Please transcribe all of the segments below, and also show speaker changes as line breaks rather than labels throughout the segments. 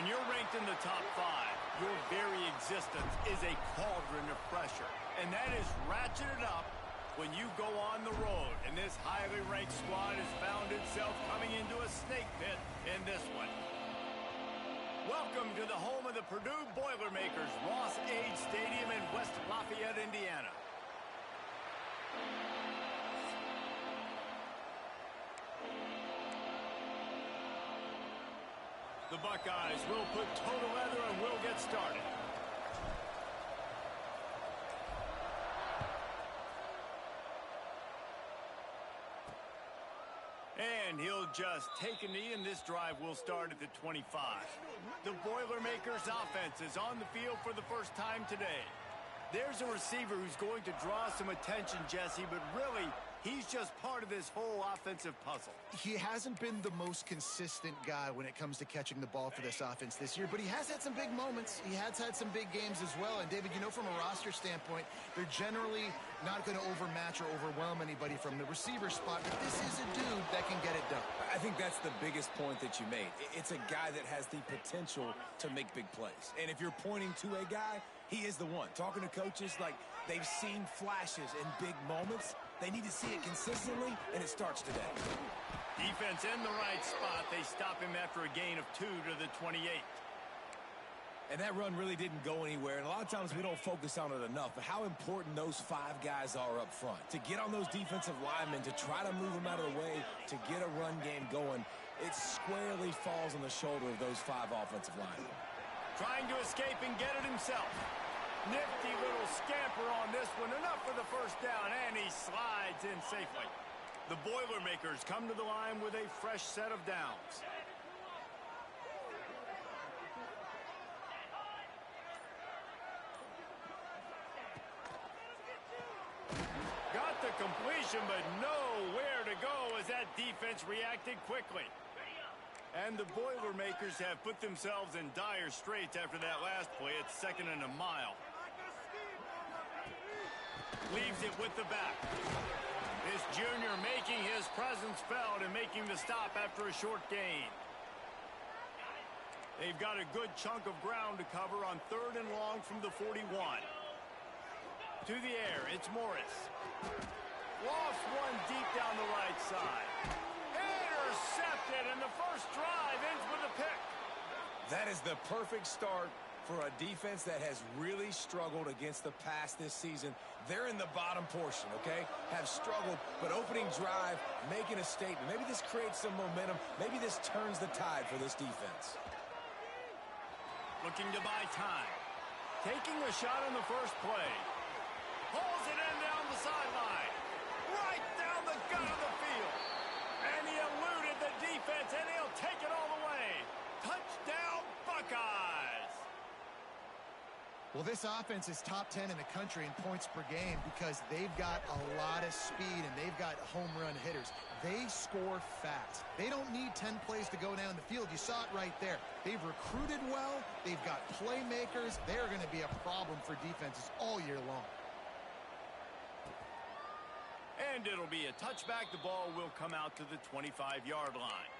When you're ranked in the top 5, your very existence is a cauldron of pressure. And that is ratcheted up when you go on the road. And this highly ranked squad has found itself coming into a snake pit in this one. Welcome to the home of the Purdue Boilermakers, Ross-Ade Stadium in West Lafayette, Indiana. The Buckeyes will put total leather and will get started. And he'll just take a knee, and this drive will start at the 25. The Boilermakers offense is on the field for the first time today. There's a receiver who's going to draw some attention, Jesse, but really, he's just part of this whole offensive puzzle.
He hasn't been the most consistent guy when it comes to catching the ball for this offense this year, but he has had some big moments. He has had some big games as well. And, David, you know, from a roster standpoint, they're generally not going to overmatch or overwhelm anybody from the receiver spot, but this is a dude that can get it done.
I think that's the biggest point that you made. It's a guy that has the potential to make big plays. And if you're pointing to a guy, he is the one. Talking to coaches, like, they've seen flashes in big moments. They need to see it consistently, and it starts today.
Defense in the right spot. They stop him after a gain of 2 to the 28.
And that run really didn't go anywhere. And a lot of times we don't focus on it enough, but how important those 5 guys are up front. To get on those defensive linemen, to try to move them out of the way, to get a run game going, it squarely falls on the shoulder of those 5 offensive linemen.
Trying to escape and get it himself. Nifty little scamper on this one. Enough for the first down, and he slides in safely. The Boilermakers come to the line with a fresh set of downs. Got the completion, but nowhere to go as that defense reacted quickly. And the Boilermakers have put themselves in dire straits after that last play. It's 2nd and a mile. Leaves it with the back. This junior making his presence felt and making the stop after a short gain. They've got a good chunk of ground to cover on 3rd and long from the 41. To the air, it's Morris. Lost one deep down the right side. Intercepted, and the first drive ends with a pick.
That is the perfect start for a defense that has really struggled against the pass this season. They're in the bottom portion, okay? Have struggled, but opening drive, making a statement. Maybe this creates some momentum. Maybe this turns the tide for this defense.
Looking to buy time. Taking a shot on the first play. Pulls it in down the sideline. Right down the gut of the field. And he eluded the defense, and he'll take it all the way. Touchdown, Buckeyes!
Well, this offense is top 10 in the country in points per game because they've got a lot of speed and they've got home run hitters. They score fast. They don't need 10 plays to go down the field. You saw it right there. They've recruited well. They've got playmakers. They're going to be a problem for defenses all year long.
And it'll be a touchback. The ball will come out to the 25-yard line.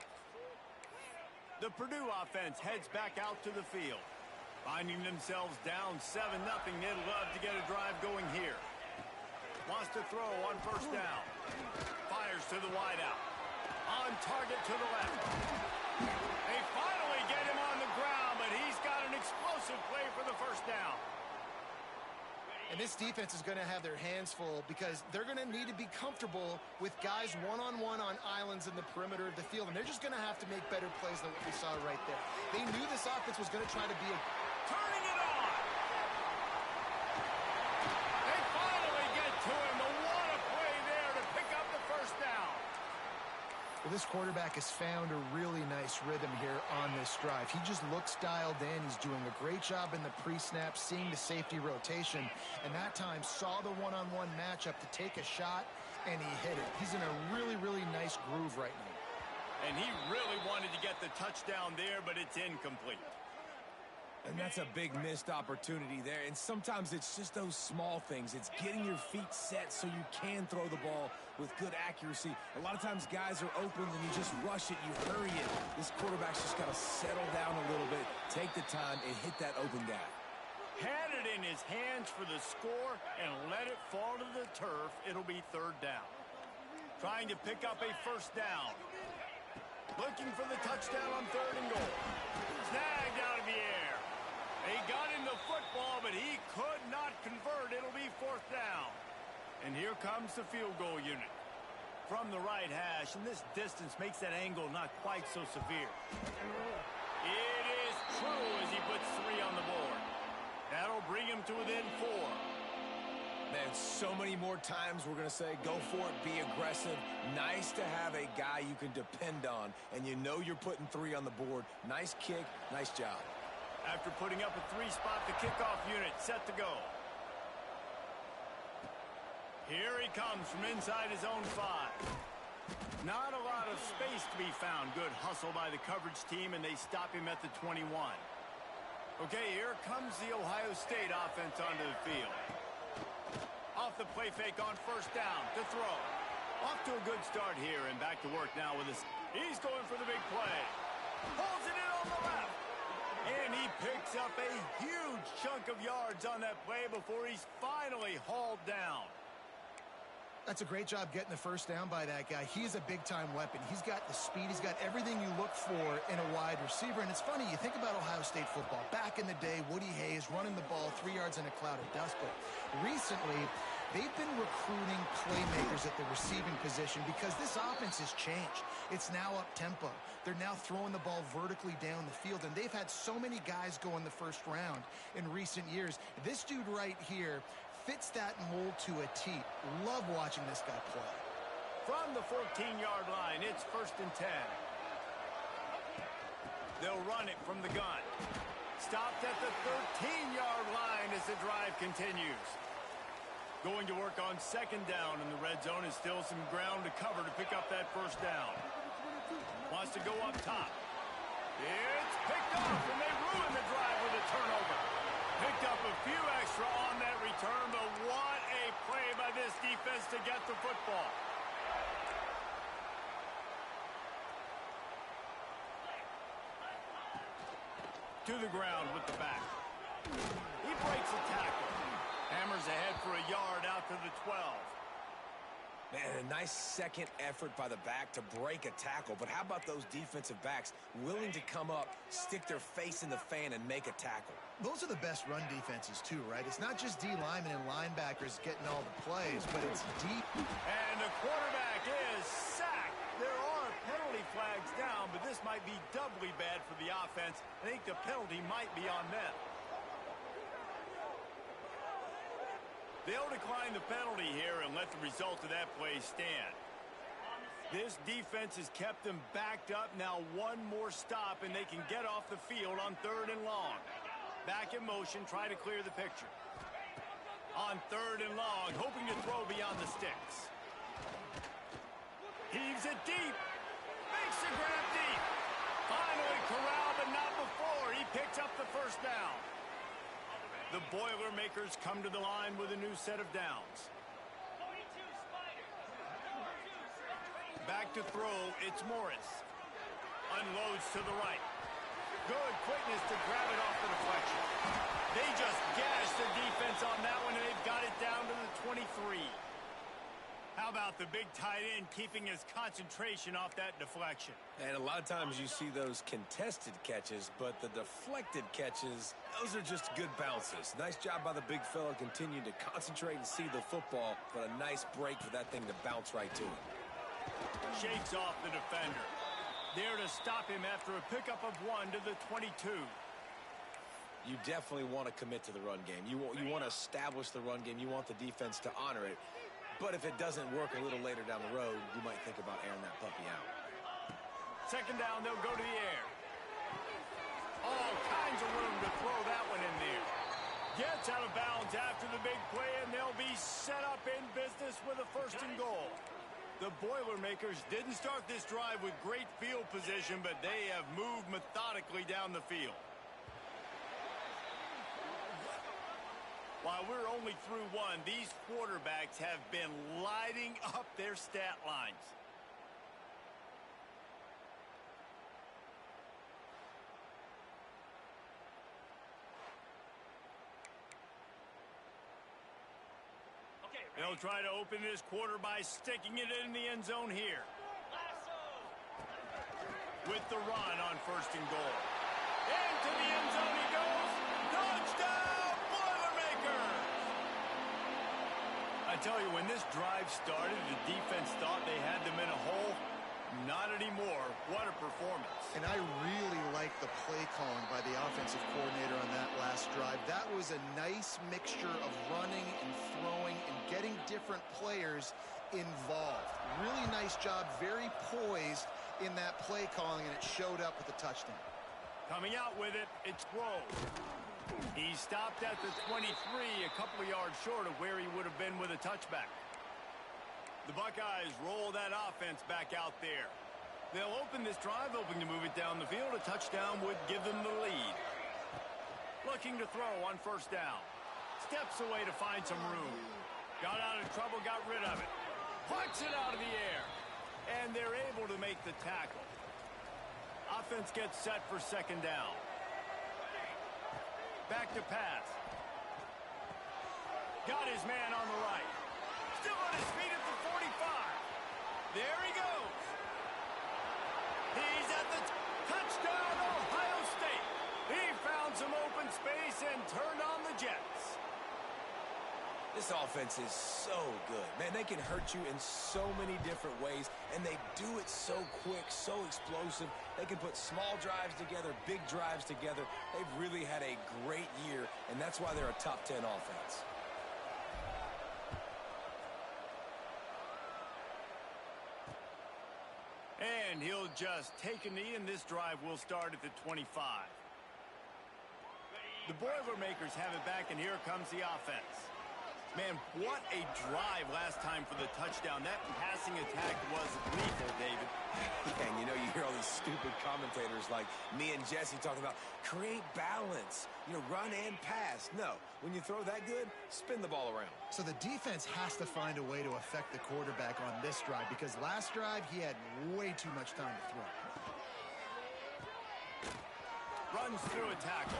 The Purdue offense heads back out to the field. Finding themselves down 7-0, they'd love to get a drive going here. Wants to throw on first down. Fires to the wideout. On target to the left. They finally get him on the ground, but he's got an explosive play for the first down.
And this defense is going to have their hands full because they're going to need to be comfortable with guys one-on-one on islands in the perimeter of the field. And they're just going to have to make better plays than what we saw right there. They knew this offense was going to try to be a...
Turning it on! They finally get to him. But what a play there to pick up the first down.
Well, this quarterback has found a really nice rhythm here on this drive. He just looks dialed in. He's doing a great job in the pre-snap, seeing the safety rotation, and that time saw the one-on-one matchup to take a shot, and he hit it. He's in a really, really nice groove right now.
And he really wanted to get the touchdown there, but it's incomplete.
And that's a big missed opportunity there. And sometimes it's just those small things. It's getting your feet set so you can throw the ball with good accuracy. A lot of times guys are open and you just rush it, you hurry it. This quarterback's just got to settle down a little bit, take the time, and hit that open guy.
Had it in his hands for the score and let it fall to the turf. It'll be third down. Trying to pick up a first down. Looking for the touchdown on third and goal. Snagged out of the air. He got in the football, but he could not convert. It'll be fourth down. And here comes the field goal unit. From the right hash, and this distance makes that angle not quite so severe. It is true as he puts 3 on the board. That'll bring him to within 4.
Man, so many more times we're going to say, go for it, be aggressive. Nice to have a guy you can depend on, and you know you're putting 3 on the board. Nice kick, nice job.
After putting up a 3-spot, the kickoff unit set to go. Here he comes from inside his own 5. Not a lot of space to be found. Good hustle by the coverage team, and they stop him at the 21. Okay, here comes the Ohio State offense onto the field. Off the play fake on first down to throw. Off to a good start here, and back to work now with his... He's going for the big play. Pulls it in on the left. And he picks up a huge chunk of yards on that play before he's finally hauled down.
That's a great job getting the first down by that guy. He's a big-time weapon. He's got the speed. He's got everything you look for in a wide receiver. And it's funny, you think about Ohio State football. Back in the day, Woody Hayes running the ball 3 yards in a cloud of dust. But recently, they've been recruiting playmakers at the receiving position because this offense has changed. It's now up-tempo. They're now throwing the ball vertically down the field, and they've had so many guys go in the first round in recent years. This dude right here fits that mold to a T. Love watching this guy play.
From the 14-yard line, it's first and 10. They'll run it from the gun. Stopped at the 13-yard line as the drive continues. Going to work on second down in the red zone. Is still some ground to cover to pick up that first down. Wants to go up top. It's picked off, and they ruin the drive with a turnover. Picked up a few extra on that return, but what a play by this defense to get the football. To the ground with the back. He breaks a tackle. Hammers ahead for a yard out to the 12.
Man, a nice second effort by the back to break a tackle. But how about those defensive backs willing to come up, stick their face in the fan, and make a tackle?
Those are the best run defenses, too, right? It's not just D linemen and linebackers getting all the plays, but it's deep.
And the quarterback is sacked. There are penalty flags down, but this might be doubly bad for the offense. I think the penalty might be on them. They'll decline the penalty here and let the result of that play stand. This defense has kept them backed up. Now one more stop, and they can get off the field on third and long. Back in motion, try to clear the picture. On third and long, hoping to throw beyond the sticks. Heaves it deep. Makes the grab deep. Finally corralled, but not before. He picks up the first down. The Boilermakers come to the line with a new set of downs. Back to throw, it's Morris. Unloads to the right. Good quickness to grab it off the deflection. They just gashed the defense on that one, and they've got it down to the 23. How about the big tight end keeping his concentration off that deflection?
And a lot of times you see those contested catches, but the deflected catches, those are just good bounces. Nice job by the big fella, continuing to concentrate and see the football, but a nice break for that thing to bounce right to it.
Shakes off the defender. There to stop him after a pickup of 1 to the 22.
You definitely want to commit to the run game. You want to establish the run game. You want the defense to honor it. But if it doesn't work a little later down the road, you might think about airing that puppy out.
Second down, they'll go to the air. All kinds of room to throw that one in there. Gets out of bounds after the big play, and they'll be set up in business with a first and goal. The Boilermakers didn't start this drive with great field position, but they have moved methodically down the field. While we're only through one, these quarterbacks have been lighting up their stat lines. They'll try to open this quarter by sticking it in the end zone here. With the run on 1st and goal. Into the end zone he goes. Touchdown, Boilermakers! I tell you, when this drive started, the defense thought they had them in a hole. Not anymore. What a performance.
And I really like the play calling by the offensive coordinator on that last drive. That was a nice mixture of running and throwing and getting different players involved. Really nice job, very poised in that play calling, and it showed up with the touchdown.
Coming out with it, it's Grove. He stopped at the 23, a couple of yards short of where he would have been with a touchback. The Buckeyes roll that offense back out there. They'll open this drive, hoping to move it down the field. A touchdown would give them the lead. Looking to throw on 1st down. Steps away to find some room. Got out of trouble, got rid of it. Puts it out of the air. And they're able to make the tackle. Offense gets set for 2nd down. Back to pass. Got his man on the right. Still on his feet at the 45. There he goes. He's at the touchdown, Ohio State. He found some open space and turned on the Jets.
This offense is so good. Man, they can hurt you in so many different ways, and they do it so quick, so explosive. They can put small drives together, big drives together. They've really had a great year, and that's why they're a top 10 offense.
And he'll just take a knee, and this drive will start at the 25. The Boilermakers have it back, and here comes the offense. Man, what a drive last time for the touchdown. That passing attack was lethal, David.
Yeah, and you know, you hear all these stupid commentators like me and Jesse talking about create balance, you know, run and pass. No, when you throw that good, spin the ball around.
So the defense has to find a way to affect the quarterback on this drive, because last drive he had way too much time to throw.
Runs through a tackle.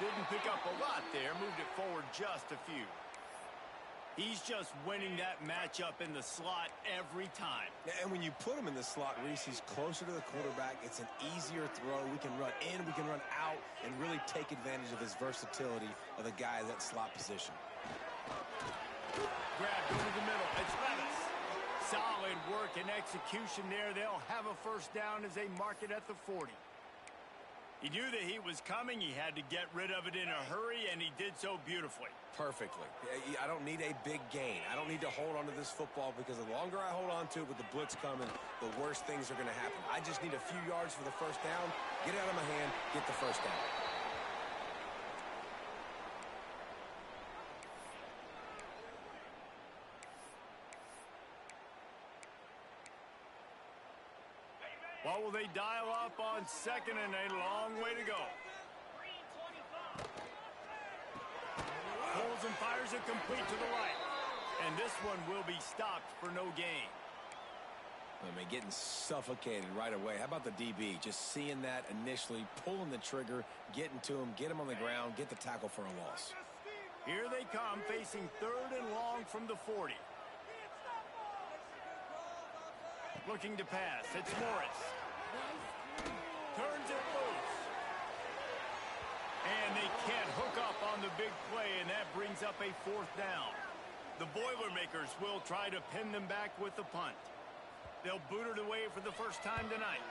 Didn't pick up a lot there, moved it forward just a few. He's just winning that matchup in the slot every time.
And when you put him in the slot, Reese, he's closer to the quarterback. It's an easier throw. We can run in, we can run out, and really take advantage of his versatility of the guy in that slot position.
Grabbed over the middle. It's Levis. Solid work and execution there. They'll have a 1st down as they mark it at the 40. He knew the heat was coming. He had to get rid of it in a hurry, and he did so beautifully.
Perfectly. I don't need a big gain. I don't need to hold on to this football, because the longer I hold on to it with the blitz coming, the worse things are going to happen. I just need a few yards for the 1st down, get it out of my hand, get the 1st down.
What will they dial up on 2nd and a long way to go? Pulls and fires it complete to the right. And this one will be stopped for no gain.
I mean, getting suffocated right away. How about the DB? Just seeing that initially, pulling the trigger, getting to him, get him on the ground, get the tackle for a loss.
Here they come, facing 3rd and long from the 40. Looking to pass. It's Morris. Turns it loose. And they can't hook up on the big play, and that brings up a 4th down. The Boilermakers will try to pin them back with the punt. They'll boot it away for the 1st time tonight.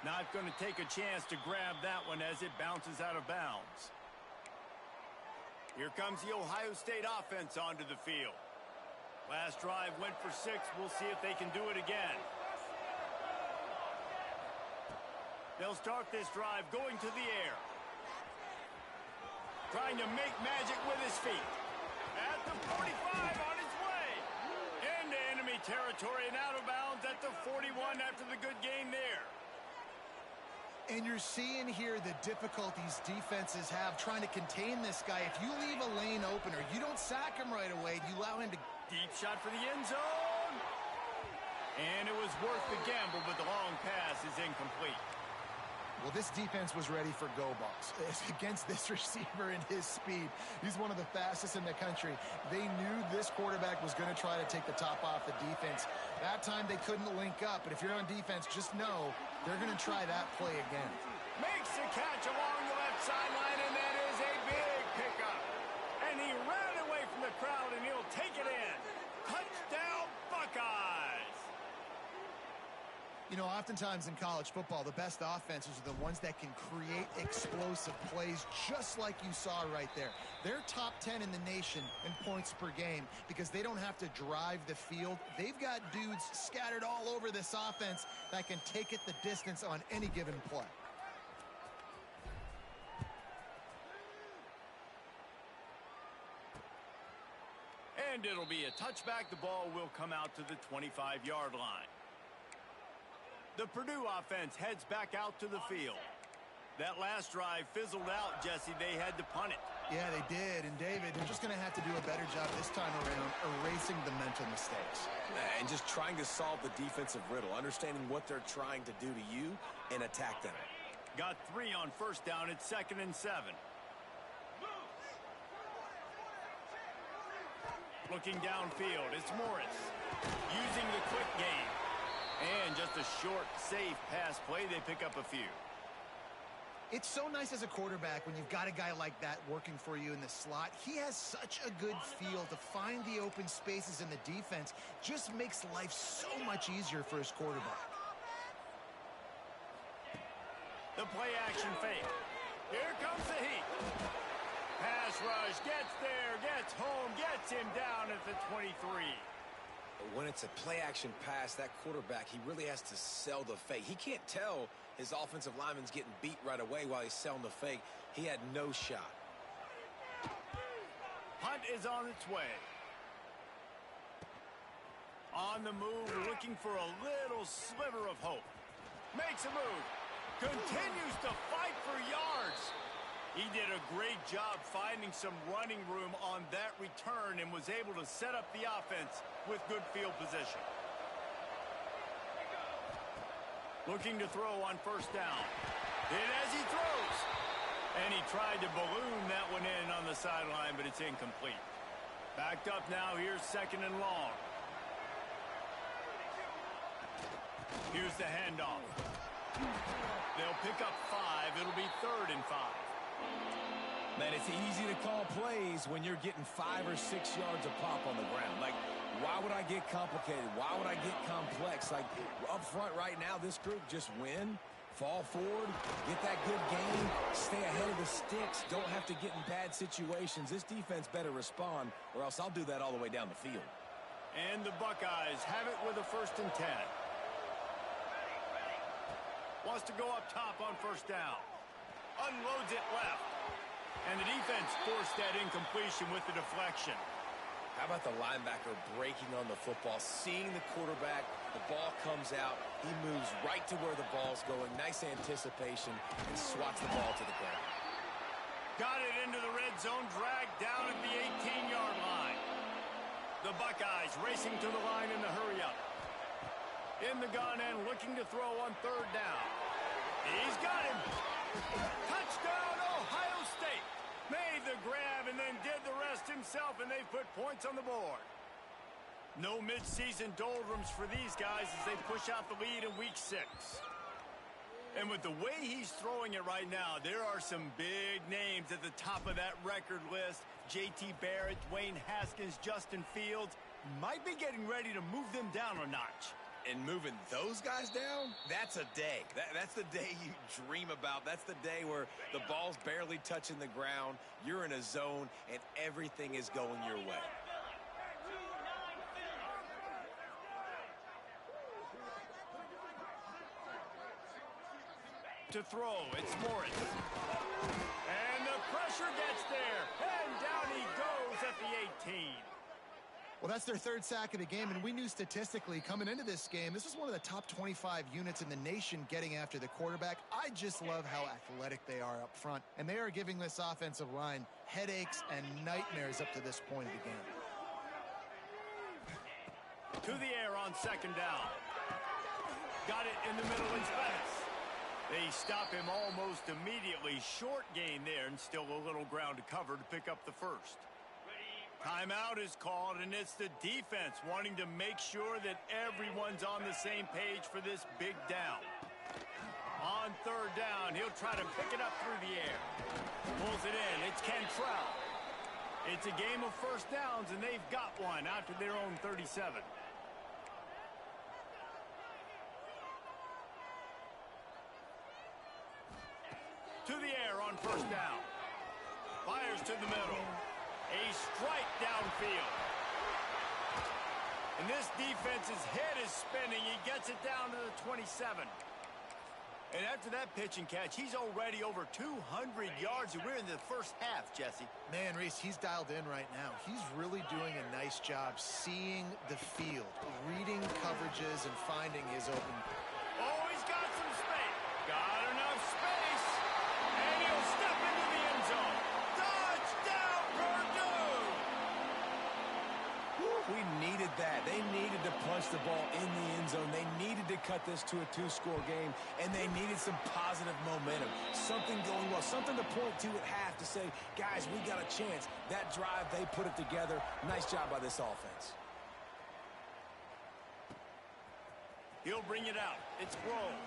Not going to take a chance to grab that one as it bounces out of bounds. Here comes the Ohio State offense onto the field. Last drive went for 6. We'll see if they can do it again. They'll start this drive going to the air. Trying to make magic with his feet. At the 45 on his way. Into enemy territory and out of bounds at the 41 after the good game there.
And you're seeing here the difficulties defenses have trying to contain this guy. If you leave a lane open or you don't sack him right away, you allow him to...
Deep shot for the end zone. And it was worth the gamble, but the long pass is incomplete.
Well, this defense was ready for go balls. Against this receiver and his speed, he's one of the fastest in the country. They knew this quarterback was going to try to take the top off the defense. That time they couldn't link up, but if you're on defense, just know they're going to try that play again.
Makes the catch along the left sideline, and that is a big pickup. And he ran away from the crowd, and he'll take it in. Touchdown, Buckeyes!
You know, oftentimes in college football, the best offenses are the ones that can create explosive plays, just like you saw right there. They're top 10 in the nation in points per game because they don't have to drive the field. They've got dudes scattered all over this offense that can take it the distance on any given play.
And it'll be a touchback. The ball will come out to the 25-yard line. The Purdue offense heads back out to the field. That last drive fizzled out, Jesse. They had to punt it.
Yeah, they did. And, David, they're just going to have to do a better job this time around erasing the mental mistakes.
And just trying to solve the defensive riddle, understanding what they're trying to do to you and attack them.
Got 3 on first down. It's 2nd and 7. Looking downfield, it's Morris. Using the quick game. And just a short, safe pass play. They pick up a few.
It's so nice as a quarterback when you've got a guy like that working for you in the slot. He has such a good feel to find the open spaces in the defense. Just makes life so much easier for his quarterback.
The play action fake. Here comes the heat. Pass rush, gets there, gets home, gets him down at the 23.
When it's a play-action pass, that quarterback, he really has to sell the fake. He can't tell his offensive lineman's getting beat right away while he's selling the fake. He had no shot.
Hunt is on its way. On the move, looking for a little sliver of hope. Makes a move. Continues to fight for yards. He did a great job finding some running room on that return and was able to set up the offense with good field position. Looking to throw on first down. Hit as he throws. And he tried to balloon that one in on the sideline, but it's incomplete. Backed up now. Here's 2nd and long. Here's the handoff. They'll pick up 5. It'll be 3rd and 5.
Man, it's easy to call plays when you're getting 5 or 6 yards of pop on the ground. Like, why would I get complicated? Why would I get complex? Like, up front right now, this group just win, fall forward, get that good game, stay ahead of the sticks, don't have to get in bad situations. This defense better respond, or else I'll do that all the way down the field.
And the Buckeyes have it with a 1st and 10. Wants to go up top on first down. Unloads it left. And the defense forced that incompletion with the deflection.
How about the linebacker breaking on the football, seeing the quarterback, the ball comes out, he moves right to where the ball's going, nice anticipation, and swats the ball to the ground.
Got it into the red zone, dragged down at the 18-yard line. The Buckeyes racing to the line in the hurry up. In the gun and looking to throw on 3rd down. He's got him. Touchdown, Ohio State. Made the grab and then did the rest himself, and they put points on the board. No midseason doldrums for these guys as they push out the lead in week 6. And with the way he's throwing it right now, there are some big names at the top of that record list. J.T. Barrett, Dwayne Haskins, Justin Fields might be getting ready to move them down a notch.
And moving those guys down, that's a day. That's the day you dream about. That's the day where the ball's barely touching the ground, you're in a zone, and everything is going your way.
To throw, it's Morris. And the pressure gets there. And down he goes at the 18.
Well, that's their third sack of the game, and we knew statistically coming into this game, this was one of the top 25 units in the nation getting after the quarterback. I just love how athletic they are up front, and they are giving this offensive line headaches and nightmares up to this point of the game.
To the air on second down. Got it in the middle and fast. They stop him almost immediately. Short gain there, and still a little ground to cover to pick up the first. Timeout is called, and it's the defense wanting to make sure that everyone's on the same page for this big down. On third down, he'll try to pick it up through the air. Pulls it in. It's Cantrell. It's a game of first downs, and they've got one out to their own 37. To the air on first down. Fires to the middle. A strike downfield. And this defense's head is spinning. He gets it down to the 27. And after that pitch and catch, he's already over 200 yards, and we're in the first half, Jesse.
Man, Reese, he's dialed in right now. He's really doing a nice job seeing the field, reading coverages, and finding his open.
Oh, he's got some space. Got enough space. And he'll step into the end zone. Touchdown, Purdue!
We needed that. They needed to punch the ball in the end zone. They needed to cut this to a two-score game, and they needed some positive momentum. Something going well, something to point to at half to say, guys, we got a chance. That drive, they put it together. Nice job by this offense.
He'll bring it out. It's Grove.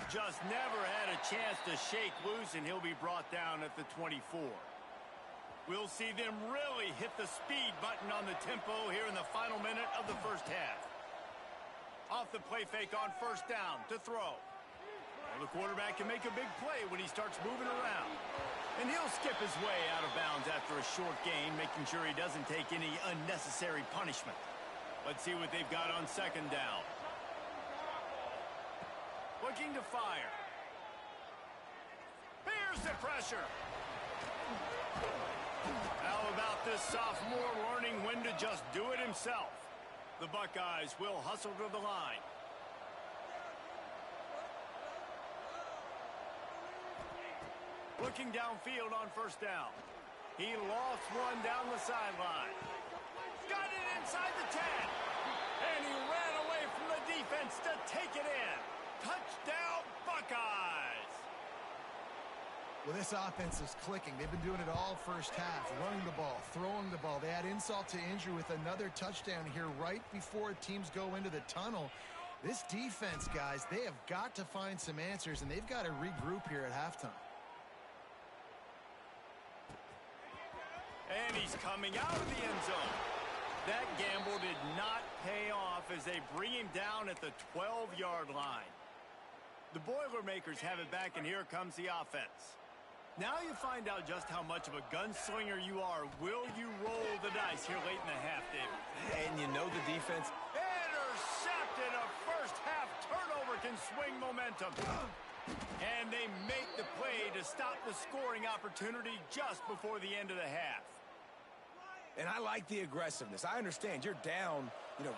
Just never had a chance to shake loose, and he'll be brought down at the 24. We'll see them really hit the speed button on the tempo here in the final minute of the first half. Off the play fake on first down to throw. Well, the quarterback can make a big play when he starts moving around. And he'll skip his way out of bounds after a short gain, making sure he doesn't take any unnecessary punishment. Let's see what they've got on second down. Looking to fire. Here's the pressure. How about this sophomore learning when to just do it himself? The Buckeyes will hustle to the line. Looking downfield on first down. He lost one down the sideline. Got it inside the 10. And he ran away from the defense to take it in. Touchdown, Buckeyes!
Well, this offense is clicking. They've been doing it all first half, running the ball, throwing the ball. They add insult to injury with another touchdown here right before teams go into the tunnel. This defense, guys, they have got to find some answers, and they've got to regroup here at halftime.
And he's coming out of the end zone. That gamble did not pay off as they bring him down at the 12-yard line. The Boilermakers have it back, and here comes the offense. Now you find out just how much of a gunslinger you are. Will you roll the dice here late in the half, David?
And you know the defense.
Intercepted. A first-half turnover can swing momentum. And they make the play to stop the scoring opportunity just before the end of the half.
And I like the aggressiveness. I understand you're down,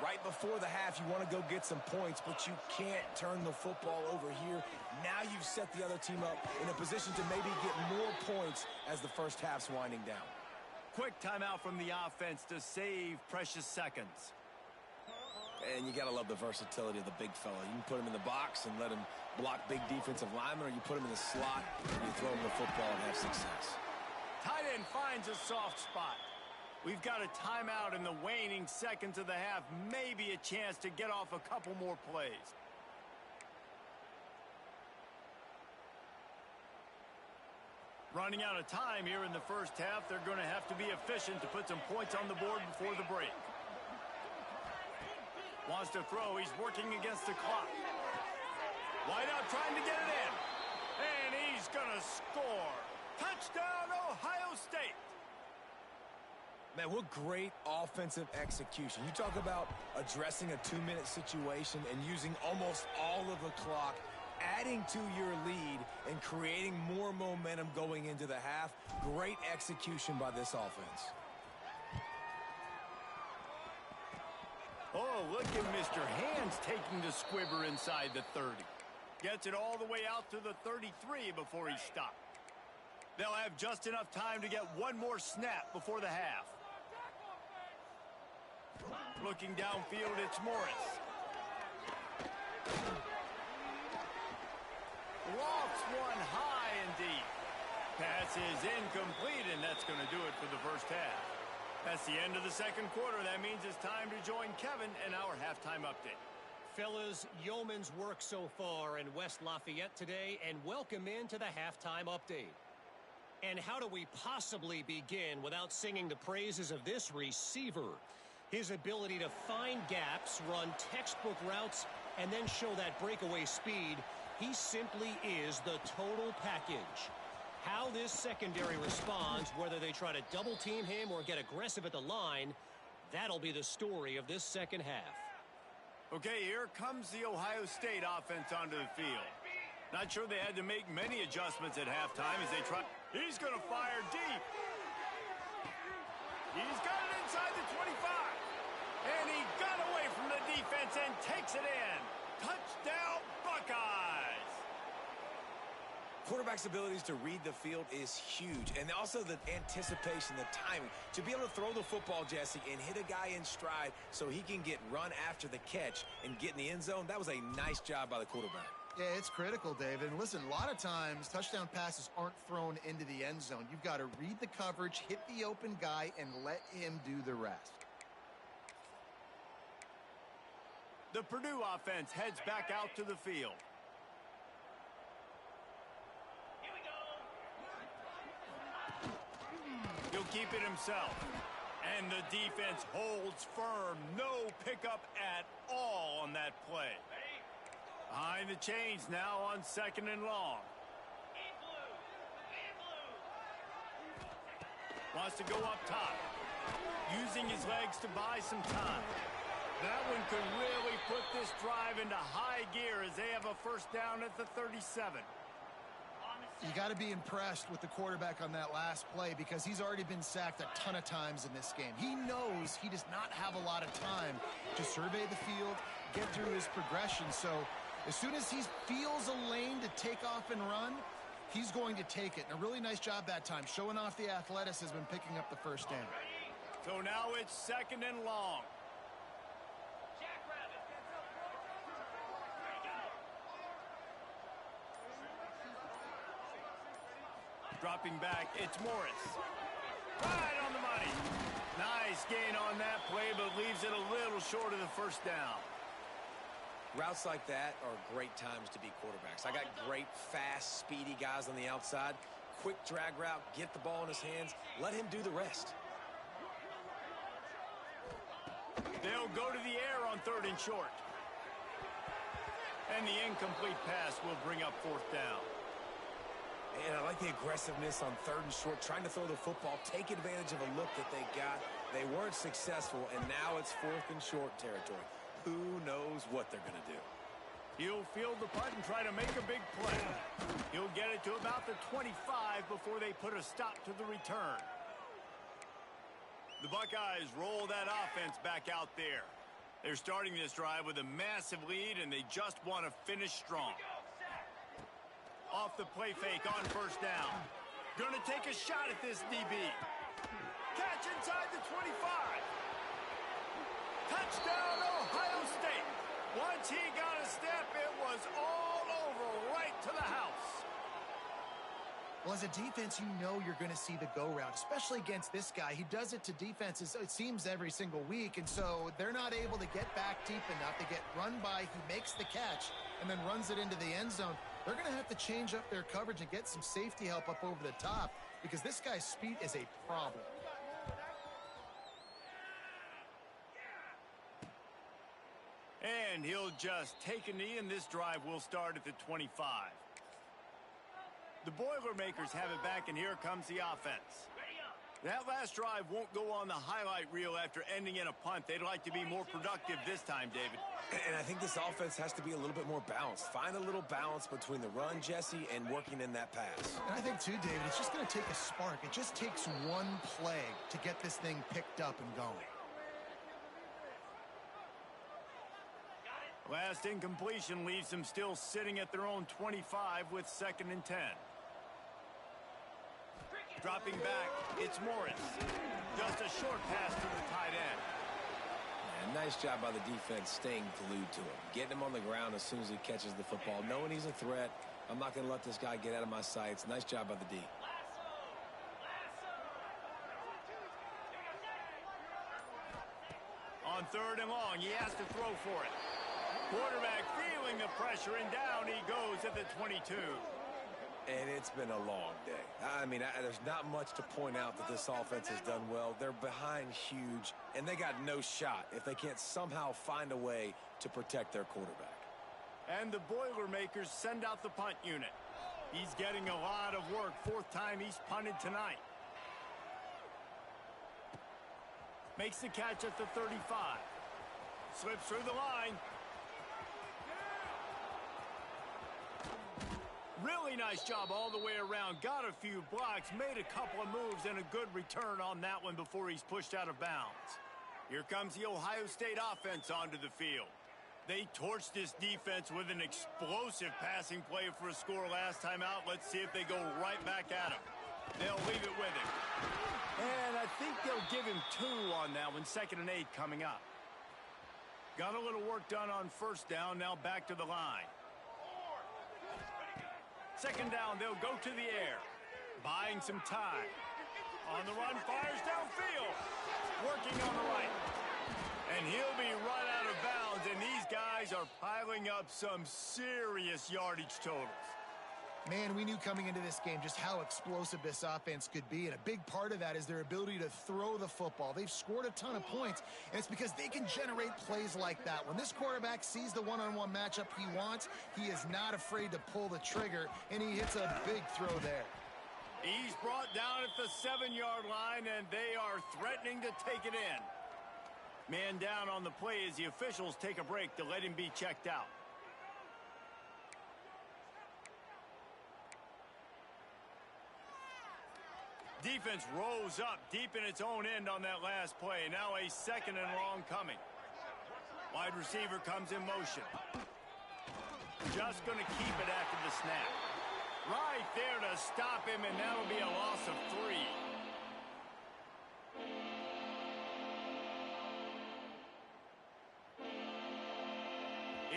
right before the half. You want to go get some points, but you can't turn the football over here. Now you've set the other team up in a position to maybe get more points as the first half's winding down.
Quick timeout from the offense to save precious seconds.
And you got to love the versatility of the big fella. You can put him in the box and let him block big defensive linemen, or you put him in the slot and you throw him the football and have success.
Tight end finds a soft spot. We've got a timeout in the waning seconds of the half. Maybe a chance to get off a couple more plays. Running out of time here in the first half. They're going to have to be efficient to put some points on the board before the break. Wants to throw. He's working against the clock. Wideout trying to get it in. And he's going to score. Touchdown, Ohio State.
Man, what great offensive execution. You talk about addressing a 2-minute situation and using almost all of the clock, adding to your lead and creating more momentum going into the half. Great execution by this offense.
look at Mr. Hands taking the squibber inside the 30. Gets it all the way out to the 33 before he stopped. They'll have just enough time to get one more snap before the half. Looking downfield, it's Morris. Lofts one high and deep. Pass is incomplete, and that's going to do it for the first half. That's the end of the second quarter. That means it's time to join Kevin in our halftime update.
Fellas, yeoman's work so far in West Lafayette today, and welcome into the halftime update. And how do we possibly begin without singing the praises of this receiver? His ability to find gaps, run textbook routes, and then show that breakaway speed. He simply is the total package. How this secondary responds, whether they try to double team him or get aggressive at the line, that'll be the story of this second half.
Okay, here comes the Ohio State offense onto the field. Not sure they had to make many adjustments at halftime as they try. He's going to fire deep. He's got it inside the 25. And he got away from the defense and takes it in. Touchdown, Buckeyes!
Quarterback's abilities to read the field is huge, and also the anticipation, the timing. To be able to throw the football, Jesse, and hit a guy in stride so he can get run after the catch and get in the end zone, that was a nice job by the quarterback.
Yeah, it's critical, David. And listen, a lot of times touchdown passes aren't thrown into the end zone. You've got to read the coverage, hit the open guy, and let him do the rest.
The Purdue offense heads back out to the field. He'll keep it himself. And the defense holds firm. No pickup at all on that play. Behind the chains now on 2nd and long. Wants to go up top. Using his legs to buy some time. That one could really put this drive into high gear as they have a first down at the 37.
You got to be impressed with the quarterback on that last play because he's already been sacked a ton of times in this game. He knows he does not have a lot of time to survey the field, get through his progression. So as soon as he feels a lane to take off and run, he's going to take it. And a really nice job that time, showing off the athleticism and picking up the first down.
So now it's 2nd and long. Dropping back, it's Morris. Right on the money. Nice gain on that play, but leaves it a little short of the first down.
Routes like that are great times to be quarterbacks. I got great, fast, speedy guys on the outside. Quick drag route, get the ball in his hands, let him do the rest.
They'll go to the air on 3rd and short. And the incomplete pass will bring up 4th down.
And I like the aggressiveness on 3rd and short, trying to throw the football, take advantage of a look that they got. They weren't successful, and now it's 4th and short territory. Who knows what they're going to do?
He'll field the punt and try to make a big play. He'll get it to about the 25 before they put a stop to the return. The Buckeyes roll that offense back out there. They're starting this drive with a massive lead, and they just want to finish strong. Off the play fake on 1st down. Gonna take a shot at this DB. Catch inside the 25. Touchdown, Ohio State. Once he got a step, it was all over right to the house.
Well, as a defense, you know you're going to see the go route, especially against this guy. He does it to defenses, it seems, every single week, and so they're not able to get back deep enough. They get run by, he makes the catch, and then runs it into the end zone. They're going to have to change up their coverage and get some safety help up over the top because this guy's speed is a problem.
And he'll just take a knee, and this drive will start at the 25. The Boilermakers have it back, and here comes the offense. That last drive won't go on the highlight reel after ending in a punt. They'd like to be more productive this time, David.
And I think this offense has to be a little bit more balanced. Find a little balance between the run, Jesse, and working in that pass.
And I think, too, David, it's just going to take a spark. It just takes one play to get this thing picked up and going.
Last incompletion leaves them still sitting at their own 25 with 2nd and 10. Dropping back, it's Morris. Just a short pass to the tight end.
And nice job by the defense staying glued to him. Getting him on the ground as soon as he catches the football. Knowing he's a threat, I'm not going to let this guy get out of my sights. Nice job by the D.
On 3rd and long, he has to throw for it. Quarterback feeling the pressure, and down he goes at the 22.
And it's been a long day. I mean, there's not much to point out that this offense has done well. They're behind huge, and they got no shot if they can't somehow find a way to protect their quarterback.
And the Boilermakers send out the punt unit. He's getting a lot of work. 4th time he's punted tonight. Makes the catch at the 35. Slips through the line. Really nice job all the way around. Got a few blocks, made a couple of moves, and a good return on that one before he's pushed out of bounds. Here comes the Ohio State offense onto the field. They torched this defense with an explosive passing play for a score last time out. Let's see if they go right back at him. They'll leave it with him. And I think they'll give him 2 on that one. 2nd and 8 coming up. Got a little work done on 1st down. Now back to the line. 2nd down, they'll go to the air. Buying some time. On the run, fires downfield. Working on the right. And he'll be right out of bounds, and these guys are piling up some serious yardage totals.
Man, we knew coming into this game just how explosive this offense could be, and a big part of that is their ability to throw the football. They've scored a ton of points, and it's because they can generate plays like that. When this quarterback sees the one-on-one matchup he wants, he is not afraid to pull the trigger, and he hits a big throw there.
He's brought down at the 7-yard line, and they are threatening to take it in. Man down on the play as the officials take a break to let him be checked out. Defense rose up deep in its own end on that last play. Now a 2nd and long coming. Wide receiver comes in motion. Just going to keep it after the snap. Right there to stop him, and that'll be a loss of 3.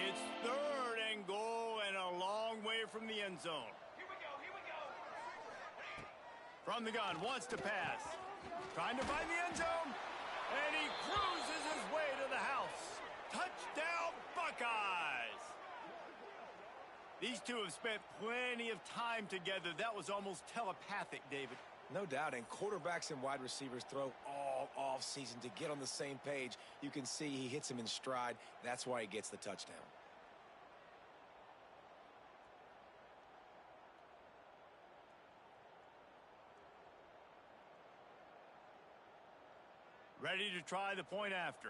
It's 3rd and goal and a long way from the end zone. From the gun, wants to pass. Trying to find the end zone. And he cruises his way to the house. Touchdown, Buckeyes! These two have spent plenty of time together. That was almost telepathic, David.
No doubt, and quarterbacks and wide receivers throw all off-season to get on the same page. You can see he hits him in stride. That's why he gets the touchdown.
Ready to try the point after.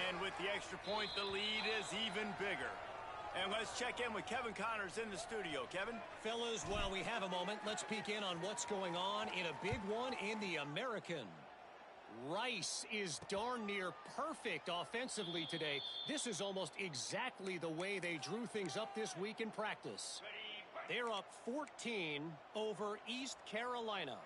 And with the extra point, the lead is even bigger. And let's check in with Kevin Connors in the studio. Kevin?
Fellas, while we have a moment, let's peek in on what's going on in a big one in the American. Rice is darn near perfect offensively today. This is almost exactly the way they drew things up this week in practice. They're up 14 over East Carolina.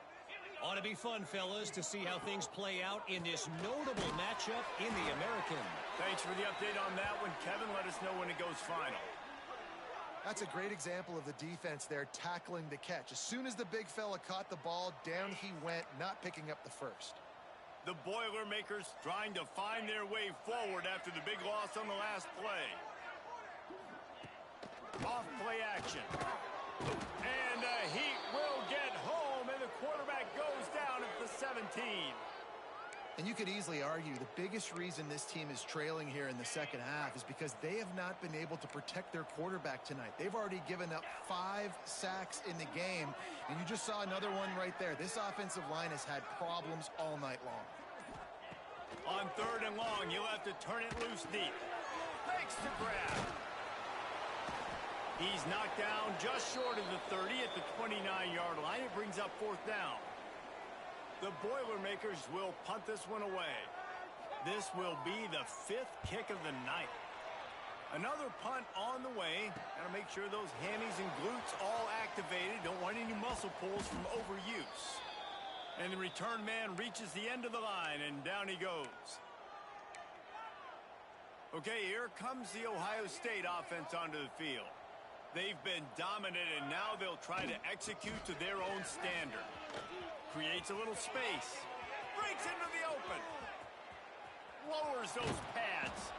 Ought to be fun, fellas, to see how things play out in this notable matchup in the American.
Thanks for the update on that one, Kevin. Let us know when it goes final.
That's a great example of the defense there tackling the catch. As soon as the big fella caught the ball, down he went, not picking up the first.
The Boilermakers trying to find their way forward after the big loss on the last play. Off play action. And the Heat will get home, and the quarterback goes down at the 17.
And you could easily argue the biggest reason this team is trailing here in the second half is because they have not been able to protect their quarterback tonight. They've already given up 5 sacks in the game, and you just saw another one right there. This offensive line has had problems all night long.
On 3rd and long, you'll have to turn it loose deep. Makes the grab. He's knocked down just short of the 30 at the 29-yard line. It brings up 4th down. The Boilermakers will punt this one away. this will be the 5th kick of the night. Another punt on the way. Got to make sure those hammies and glutes all activated. Don't want any muscle pulls from overuse. And the return man reaches the end of the line, and down he goes. Okay, here comes the Ohio State offense onto the field. They've been dominant, and now they'll try to execute to their own standard. Creates a little space. Breaks into the open. Lowers those pads.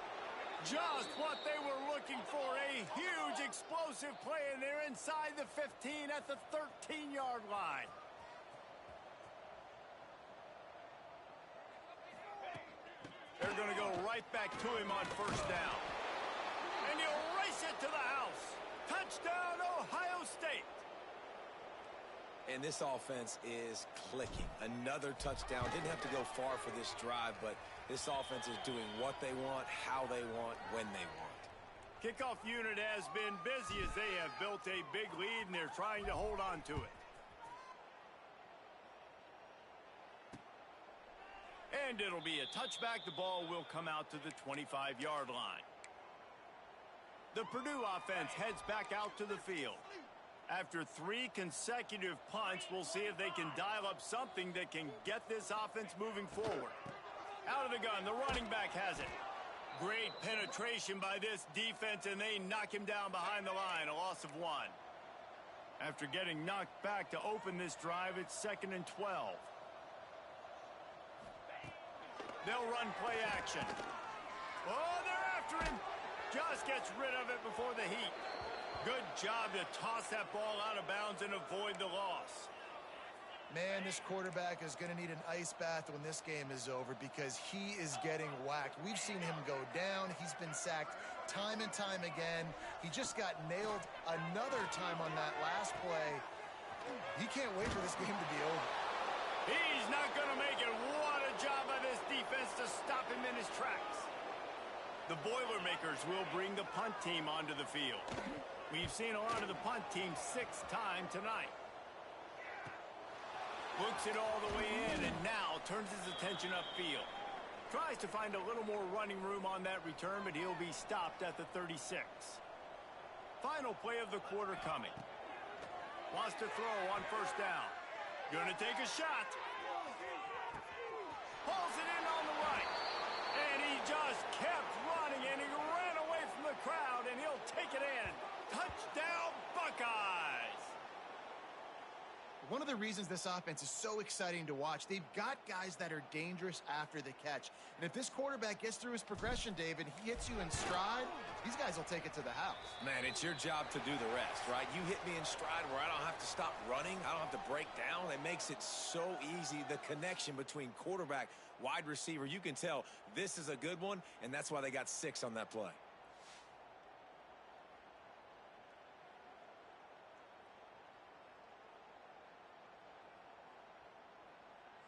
Just what they were looking for. A huge explosive play, and they're inside the 15 at the 13-yard line. They're going to go right back to him on first down. And he'll race it to the house. Touchdown, Ohio State.
And this offense is clicking. Another touchdown. Didn't have to go far for this drive, but this offense is doing what they want, how they want, when they want.
Kickoff unit has been busy as they have built a big lead, and they're trying to hold on to it. And it'll be a touchback. The ball will come out to the 25-yard line. The Purdue offense heads back out to the field. After 3 consecutive punts, we'll see if they can dial up something that can get this offense moving forward. Out of the gun, the running back has it. Great penetration by this defense, and they knock him down behind the line, a loss of 1. After getting knocked back to open this drive, it's 2nd and 12. They'll run play action. Oh, they're after him. Just gets rid of it before the heat. Good job to toss that ball out of bounds and avoid the loss.
Man, this quarterback is going to need an ice bath when this game is over because he is getting whacked. We've seen him go down. He's been sacked time and time again. He just got nailed another time on that last play. He can't wait for this game to be over.
He's not going to make it. What a job by this defense to stop him in his tracks. The Boilermakers will bring the punt team onto the field. We've seen a lot of the punt team 6 times tonight. Looks it all the way in and now turns his attention upfield. Tries to find a little more running room on that return, but he'll be stopped at the 36. Final play of the quarter coming. Wants to throw on first down. Gonna take a shot. Pulls it in on the right. And he just kept running, and he ran away from the crowd, and he'll take it in. Touchdown, Buckeyes!
One of the reasons this offense is so exciting to watch, they've got guys that are dangerous after the catch. And if this quarterback gets through his progression, David, he hits you in stride, these guys will take it to the house.
Man, it's your job to do the rest, right? You hit me in stride where I don't have to stop running. I don't have to break down. It makes it so easy. The connection between quarterback, wide receiver, you can tell this is a good one, and that's why they got 6 on that play.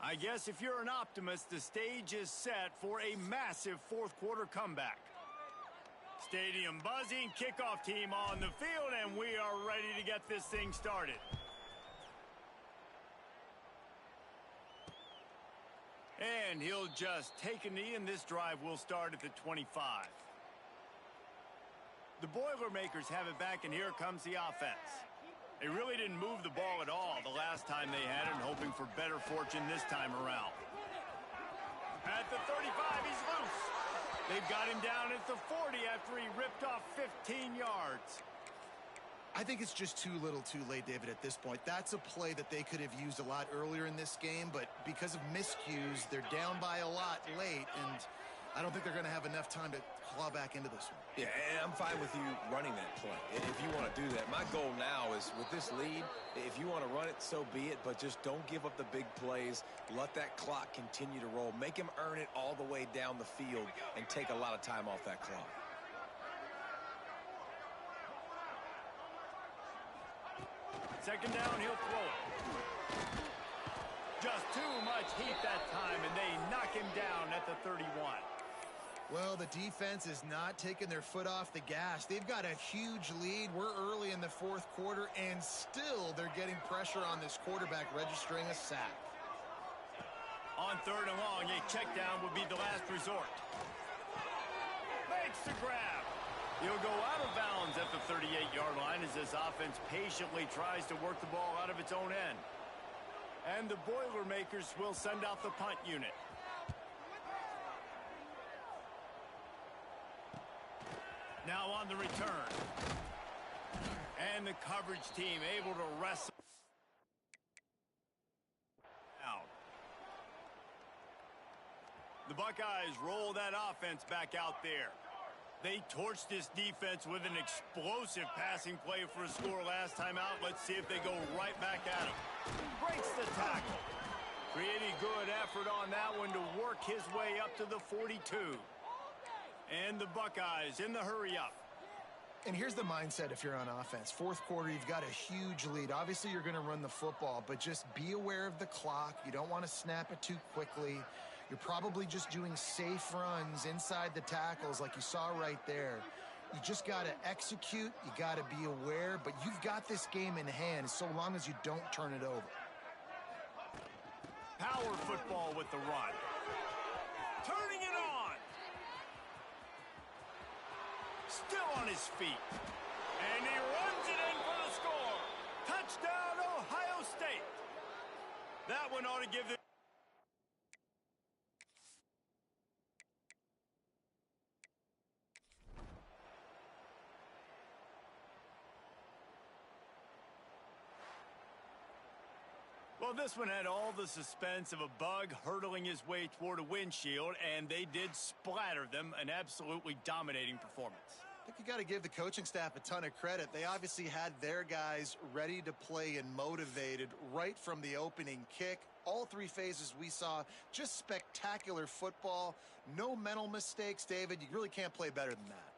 I guess if you're an optimist, the stage is set for a massive fourth-quarter comeback. Stadium buzzing, kickoff team on the field, and we are ready to get this thing started. And he'll just take a knee, and this drive will start at the 25. The Boilermakers have it back, and here comes the offense. They really didn't move the ball at all the last time they had it, and hoping for better fortune this time around. At the 35, he's loose. They've got him down at the 40 after he ripped off 15 yards.
I think it's just too little too late, David, at this point. That's a play that they could have used a lot earlier in this game, but because of miscues, they're down by a lot late, and I don't think they're going to have enough time to claw back into this one.
Yeah, and I'm fine with you running that play if you want to do that. My goal now is with this lead, if you want to run it, so be it, but just don't give up the big plays. Let that clock continue to roll. Make him earn it all the way down the field and take a lot of time off that clock.
Second down, he'll throw it. Just too much heat that time, and they knock him down at the 31.
Well, the defense is not taking their foot off the gas. They've got a huge lead. We're early in the fourth quarter, and still they're getting pressure on this quarterback, registering a sack.
On 3rd and long, a check down would be the last resort. Makes the grab. He'll go out of bounds at the 38-yard line as this offense patiently tries to work the ball out of its own end. And the Boilermakers will send out the punt unit. Now on the return. And the coverage team able to wrestle out. The Buckeyes roll that offense back out there. They torched this defense with an explosive passing play for a score last time out. Let's see if they go right back at him. Breaks the tackle. Pretty good effort on that one to work his way up to the 42. And the Buckeyes in the hurry up.
And here's the mindset if you're on offense. 4th quarter, you've got a huge lead. Obviously, you're going to run the football, but just be aware of the clock. You don't want to snap it too quickly. You're probably just doing safe runs inside the tackles like you saw right there. You just got to execute. You got to be aware, but you've got this game in hand so long as you don't turn it over.
Power football with the run. Turning it on. Still on his feet. And he runs it in for the score. Touchdown, Ohio State. That one ought to give the... Well, this one had all the suspense of a bug hurtling his way toward a windshield, and they did splatter them. An absolutely dominating performance.
I think you got to give the coaching staff a ton of credit. They obviously had their guys ready to play and motivated right from the opening kick. All 3 phases we saw, just spectacular football. No mental mistakes, David. You really can't play better than that.